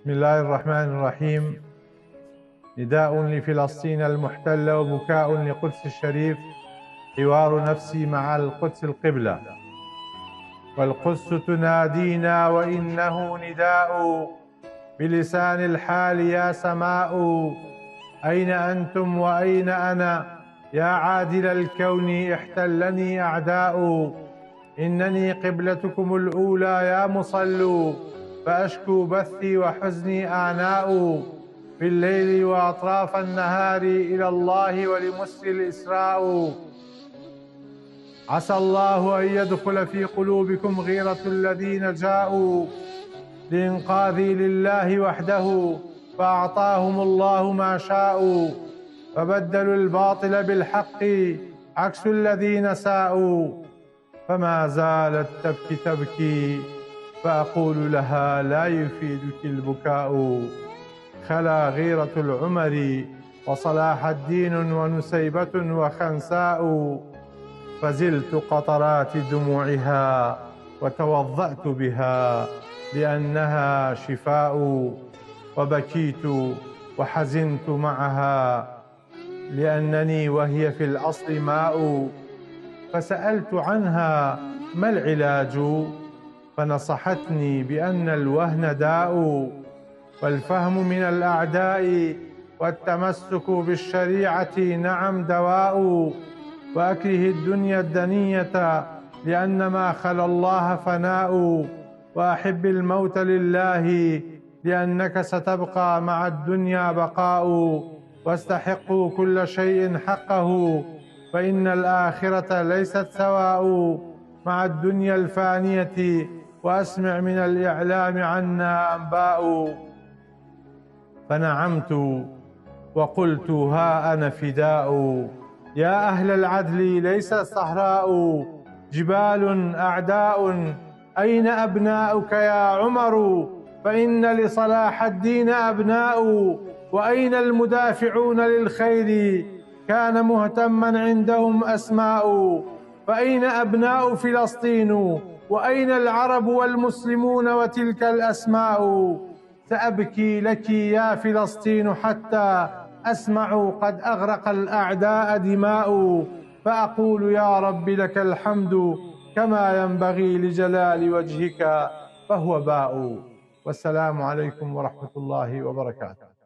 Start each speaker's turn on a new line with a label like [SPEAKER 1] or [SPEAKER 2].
[SPEAKER 1] بسم الله الرحمن الرحيم. نداء لفلسطين المحتلة وبكاء لقدس الشريف، حوار نفسي مع القدس القبلة. والقدس تنادينا وإنه نداء بلسان الحال يا سماء. أين أنتم وأين أنا يا عادل الكون؟ احتلني أعداء. إنني قبلتكم الأولى يا مصلو، فأشكو بثي وحزني آناء. في الليل وأطراف النهار إلى الله ولمسر الإسراء. عسى الله أن يدخل في قلوبكم غيرة الذين جاءوا لإنقاذي لله وحده، فأعطاهم الله ما شاءوا. فبدلوا الباطل بالحق عكس الذين ساءوا. فما زالت تبكي فأقول لها لا يفيدك البكاء. خلا غيرة العمر وصلاح الدين ونسيبة وخنساء. فزلت قطرات دموعها وتوضأت بها لأنها شفاء. وبكيت وحزنت معها لأنني وهي في الأصل ماء. فسألت عنها ما العلاج، فنصحتني بأن الوهن داء، والفهم من الأعداء والتمسك بالشريعة نعم دواء. وأكره الدنيا الدنية لأن ما خلا الله فناء. وأحب الموت لله لأنك ستبقى مع الدنيا بقاء. واستحقوا كل شيء حقه فإن الآخرة ليست سواء مع الدنيا الفانية. وأسمع من الإعلام عنا أنباء. فنعمت وقلت ها أنا فداء. يا أهل العدل ليس الصحراء جبال أعداء. أين أبناؤك يا عمر؟ فإن لصلاح الدين أبناء. وأين المدافعون للخير؟ كان مهتما عندهم أسماء. فأين أبناء فلسطين؟ وأين العرب والمسلمون وتلك الأسماء؟ سأبكي لك يا فلسطين حتى أسمع قد أغرق الأعداء دماء. فأقول يا رب لك الحمد كما ينبغي لجلال وجهك، فهو باء. والسلام عليكم ورحمة الله وبركاته.